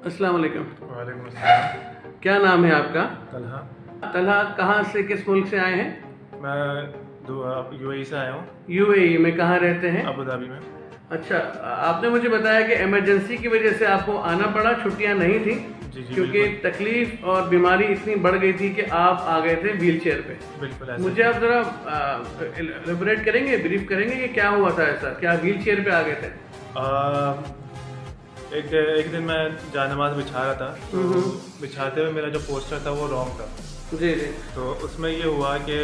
अस्सलाम वालेकुम। वालेकुम अस्सलाम। क्या नाम है आपका? तलहा। तलहा, कहाँ से, किस मुल्क से आए हैं? मैं यूएई से आया हूँ। यूएई में कहाँ रहते हैं? अबू धाबी में। अच्छा, आपने मुझे बताया कि इमरजेंसी की वजह से आपको आना पड़ा, छुट्टियां नहीं थी जी जी, क्योंकि तकलीफ और बीमारी इतनी बढ़ गई थी कि आप आ गए थे व्हील चेयर पे। बिल्कुल ऐसा। मुझे आप ज़रा एलेबोरेट करेंगे, ब्रीफ करेंगे कि क्या हुआ था ऐसा, क्या व्हील चेयर पे आ गए थे? एक दिन मैं जानमाज बिछा रहा था, तो बिछाते हुए मेरा जो पोस्टर था वो रॉन्ग था। जी जी। तो उसमें ये हुआ कि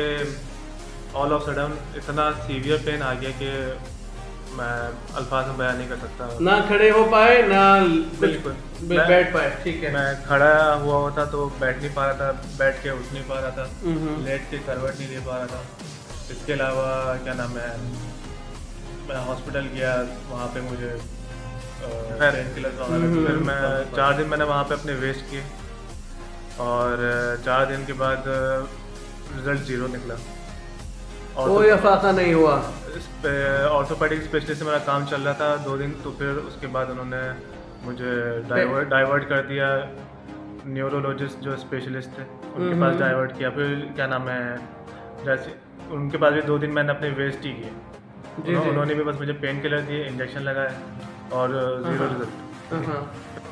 ऑल ऑफ सडन इतना सीवियर पेन आ गया कि मैं अल्फाज में बयान नहीं कर सकता। ना खड़े हो पाए ना बिल्कुल बैठ पाए। ठीक है। मैं खड़ा हुआ होता तो बैठ नहीं पा रहा था, बैठ के उठ नहीं पा रहा था, लेट के करवट नहीं ले पा रहा था। इसके अलावा क्या नाम है, मैं हॉस्पिटल गया, वहाँ पे मुझे पेन किलर्स वगैरह, फिर मैं 4 दिन मैंने वहाँ पे अपने वेस्ट किए और 4 दिन के बाद रिजल्ट 0 निकला। कोई अफाका नहीं हुआ। इस पे ऑर्थोपेडिक स्पेशलिस्ट से मेरा काम चल रहा था 2 दिन, तो फिर उसके बाद उन्होंने मुझे डाइवर्ट कर दिया, न्यूरोलॉजिस्ट जो स्पेशलिस्ट थे उनके पास डाइवर्ट किया। फिर क्या नाम है, जैसे उनके पास भी 2 दिन मैंने अपने वेस्ट ही किए। उन्होंने भी बस मुझे पेन किलर दिए, इंजेक्शन लगाए और 0 रिजल्ट।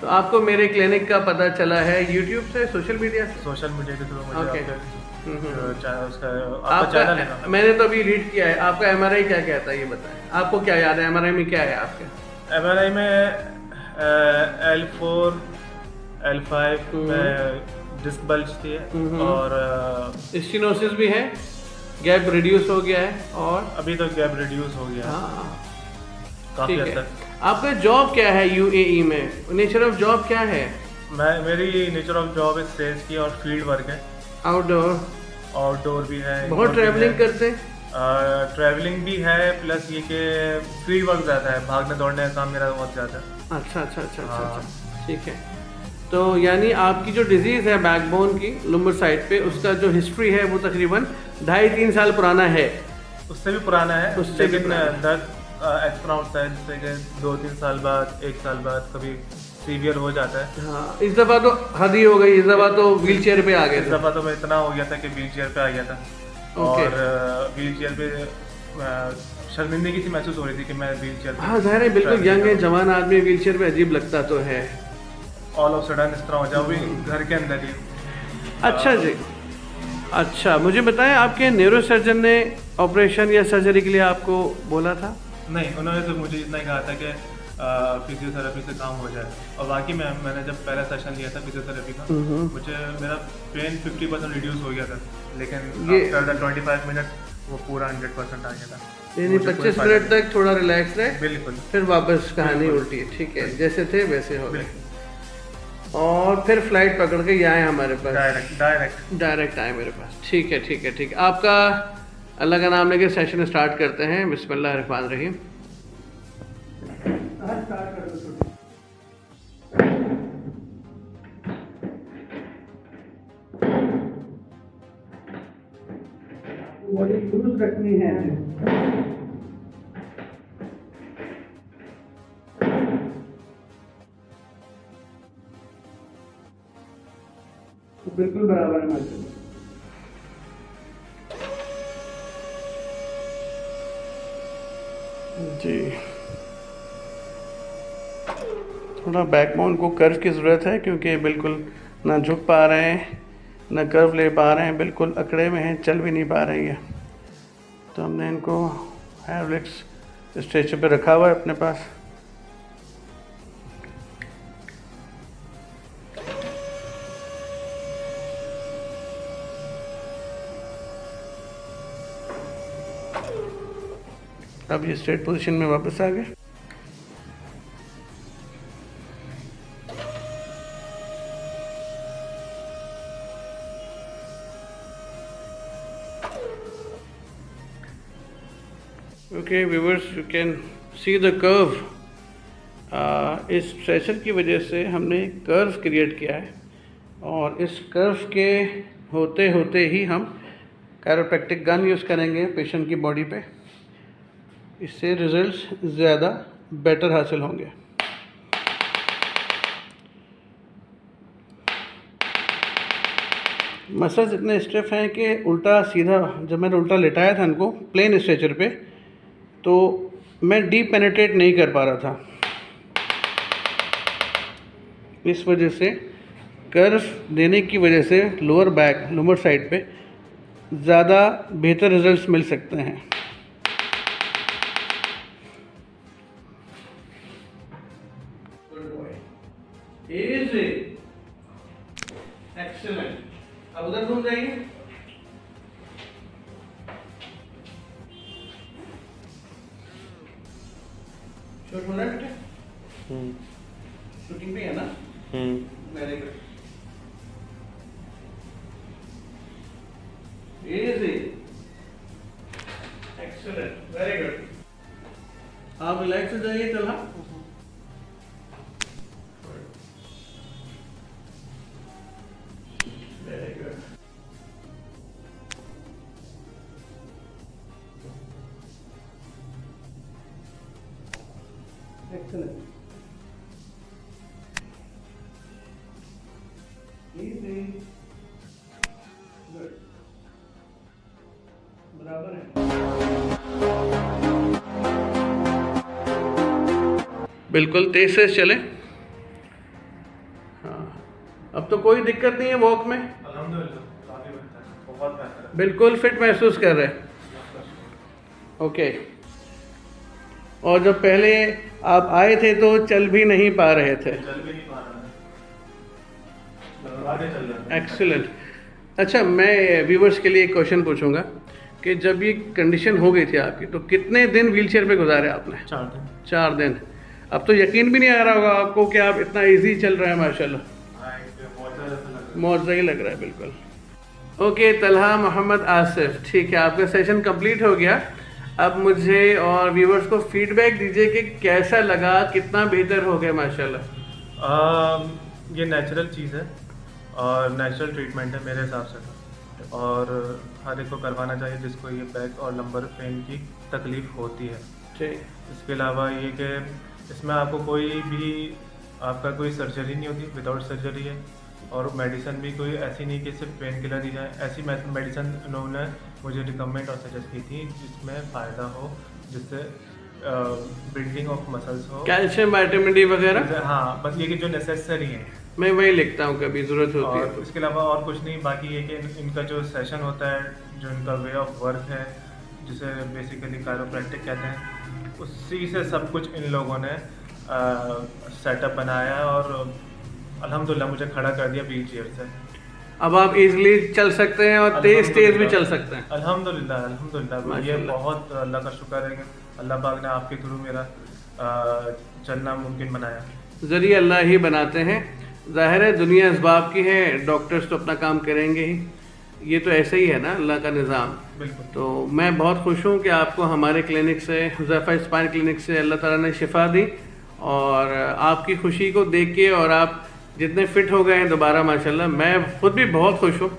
तो आपको मेरे क्लिनिक का पता चला है यूट्यूब से, सोशल मीडिया से? सोशल मीडिया के थ्रू मुझे उसका आपका चैनल है। मैंने तो अभी रीड किया है। आपका एमआरआई क्या कहता है ये बताएं, आपको क्या याद है एमआरआई में क्या है आपके? एमआरआई में L4 L5 में डिस्क बल्ज थी और स्टेनोसिस भी है, गैप रिड्यूस हो गया है और अभी तो गैप रिड्यूस हो गया है काफ़ी हद तक। आपका जॉब क्या है यूएई में? नेचर ऑफ जॉब क्या है? मेरी nature of job is sales की और फील्ड वर्क है। आउटडोर भी है। बहुत ट्रैवलिंग करते हैं? ट्रैवलिंग भी है, प्लस ये कि फील्ड वर्क ज़्यादा है, भागने दौड़ने का काम मेरा बहुत ज़्यादा है। अच्छा, ठीक है। तो यानी आपकी जो डिजीज़ है बैकबोन की लुम्बर साइड पे, उसका जो हिस्ट्री है वो तकरीबन 2.5-3 साल पुराना है। उससे भी पुराना है, उससे लेकिन दर्द एक्स्ट्रा होता है, जिससे कि 2-3 साल बाद, 1 साल बाद कभी सीवियर हो जाता है। हाँ, इस दफ़ा तो हद ही हो गई, इस दफ़ा तो व्हील चेयर पे आ गए। इस दफ़ा तो मैं इतना हो गया था कि व्हील चेयर पे आ गया था और व्हील चेयर पे शर्मिंदगी सी महसूस हो रही थी कि मैं व्हील चेयर। हाँ जाहिर है, बिल्कुल यंग है, जवान आदमी व्हील चेयर पे अजीब लगता तो है। ऑल ऑफ सडन इस तरह हो जाओ भी घर के अंदर ही। अच्छा जी, अच्छा मुझे बताएं, आपके न्यूरो सर्जन ने ऑपरेशन या सर्जरी के लिए आपको बोला था? नहीं, उन्होंने तो मुझे इतना ही कहा था कि फिजियोथेरेपी से काम हो जाए। और बाकी मैंने जब पहला सेशन लिया था फिजियोथेरेपी का, मुझे मेरा पेन 50% रिड्यूस हो गया था, लेकिन आफ्टर 25 मिनट वो पूरा 100% आ गया था। यानी 25 मिनट तक थोड़ा रिलैक्स रहे, बिल्कुल, फिर वापस कहानी उल्टी है। ठीक है, जैसे थे वैसे हो गए और फिर फ्लाइट पकड़ के ये आए हमारे पास, डायरेक्ट आए मेरे पास। ठीक है। आपका अल्लाह का नाम लेके सेशन स्टार्ट करते हैं। बिस्मिल्लाहिर्रहमानिर्रहीम। बॉडी लूज रखनी है। बिल्कुल बराबर है माशाल्लाह जी। थोड़ा बैकबोन को कर्व की ज़रूरत है क्योंकि बिल्कुल ना झुक पा रहे हैं ना कर्व ले पा रहे हैं, बिल्कुल अकड़े में हैं, चल भी नहीं पा रही है। तो हमने इनको हैवलिक्स स्ट्रेचर पे रखा हुआ है अपने पास। अब ये स्ट्रेट पोजीशन में वापस आ गए। Okay viewers, you can see the curve. इस स्ट्रेचर की वजह से हमने कर्व क्रिएट किया है और इस कर्व के होते होते ही हम कैरोप्रैक्टिक गन यूज़ करेंगे पेशेंट की बॉडी पे। इससे रिजल्ट्स ज़्यादा बेटर हासिल होंगे। मसल्स इतने स्टिफ हैं कि उल्टा सीधा, जब मैंने उल्टा लेटाया था इनको प्लेन स्ट्रेचर पे, तो मैं डीप पेनिट्रेट नहीं कर पा रहा था। इस वजह से कर्व देने की वजह से लोअर बैक, लोअर साइड पे ज़्यादा बेहतर रिजल्ट्स मिल सकते हैं। एक्सीलेंट। अब उधर घूम जाइए। शूट हो रहा है बेटे? शूटिंग पे है ना? Very good. Easy. Excellent, very good. आप रिलैक्स हो जाइए Talha. Very good. Excellent. Easy. Good. बराबर है। बिल्कुल तेज से चले। हाँ, अब तो कोई दिक्कत नहीं है वॉक में। अल्हम्दुलिल्लाह काफ़ी बेहतर है, बहुत बेहतर है। बिल्कुल फिट महसूस कर रहे हैं। ओके। और जब पहले आप आए थे तो चल भी नहीं पा रहे थे। चल भी नहीं पा रहा है, आगे चल रहा है। एक्सीलेंट। अच्छा, मैं व्यूवर्स के लिए एक क्वेश्चन पूछूंगा कि जब ये कंडीशन हो गई थी आपकी तो कितने दिन व्हीलचेयर पे गुजारे आपने? 4 दिन। 4 दिन। अब तो यकीन भी नहीं आ रहा होगा आपको कि आप इतना इजी चल रहा है माशाल्लाह। मौजा ही लग रहा है बिल्कुल। ओके तलहा मोहम्मद आसिफ, ठीक है, आपका सेशन कंप्लीट हो गया। अब मुझे और व्यूवर्स को फीडबैक दीजिए कि कैसा लगा, कितना बेहतर हो गया माशाल्लाह। ये नेचुरल चीज़ है और नेचुरल ट्रीटमेंट है मेरे हिसाब से तो, और हर एक को करवाना चाहिए जिसको ये बैक और लंबर पेन की तकलीफ़ होती है। ठीक। इसके अलावा ये कि इसमें आपको कोई भी आपका कोई सर्जरी नहीं होती, विदाउट सर्जरी है, और मेडिसिन भी कोई ऐसी नहीं कि सिर्फ पेन किलर दी जाए। ऐसी मेडिसिन इन्होंने मुझे रिकमेंड और सजेस्ट की थी जिसमें फ़ायदा हो, जिससे बिल्डिंग ऑफ मसल्स हो, कैल्शियम, विटामिन डी वगैरह। हाँ, बस ये कि जो नेसेसरी है मैं वही लिखता हूँ कभी ज़रूरत होती है और तो। इसके अलावा और कुछ नहीं। बाकी ये कि इनका जो सेशन होता है, जो इनका वे ऑफ वर्क है, जिसे बेसिकली कायरोप्रैक्टिक कहते हैं, उसी से सब कुछ इन लोगों ने सेटअप बनाया है और अल्हम्दुलिल्लाह मुझे खड़ा कर दिया व्हील चेयर से। अब आप इजीली चल सकते हैं और तेज भी चल सकते हैं। अल्हम्दुलिल्लाह अल्हम्दुलिल्लाह, ये बहुत अल्लाह का शुक्र है कि अल्लाह पाक ने आपके थ्रू मेरा चलना मुमकिन बनाया। ज़रिए अल्लाह ही बनाते हैं। ज़ाहिर है दुनिया इसबाब की है, डॉक्टर्स तो अपना काम करेंगे ही, ये तो ऐसे ही है ना अल्लाह का निज़ाम। बिल्कुल। तो मैं बहुत खुश हूँ कि आपको हमारे क्लिनिक से, हुज़ैफ़ा स्पाइन क्लिनिक से अल्लाह ताला ने शिफा दी, और आपकी खुशी को देख के और आप जितने फिट हो गए हैं दोबारा माशाल्लाह, मैं खुद भी बहुत खुश हूँ।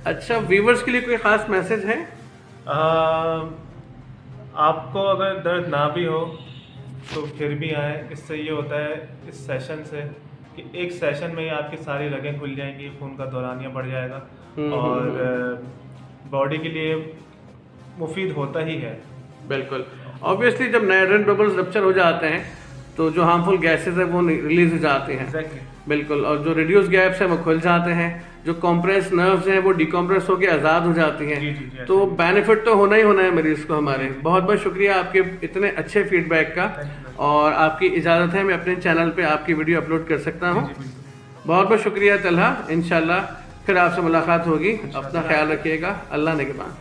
अच्छा, व्यूवर्स के लिए कोई ख़ास मैसेज है? आपको अगर दर्द ना भी हो तो फिर भी आए। इससे ये होता है इस सेशन से कि एक सेशन में ही आपकी सारी रगें खुल जाएंगी, खून का दौरानिया बढ़ जाएगा और बॉडी के लिए मुफीद होता ही है। बिल्कुल। ऑब्वियसली जब नाइट्रोजन बबल्स रप्चर हो जाते हैं तो जो हार्मफुल गैसेस है वो रिलीज हो जाते हैं। एग्जैक्टली। बिल्कुल। और जो रिड्यूस गैप्स हैं वो खुल जाते हैं, जो कॉम्प्रेस नर्व्स हैं वो डिकॉम्प्रेस होकर आज़ाद हो जाती हैं। जी, तो बेनिफिट तो होना ही होना है मरीज को हमारे। बहुत बहुत शुक्रिया आपके इतने अच्छे फीडबैक का, और आपकी इजाज़त है मैं अपने चैनल पे आपकी वीडियो अपलोड कर सकता हूँ। बहुत बहुत शुक्रिया तलहा। इंशाल्लाह फिर आपसे मुलाकात होगी। अपना ख्याल रखिएगा। अल्लाह निगहबान।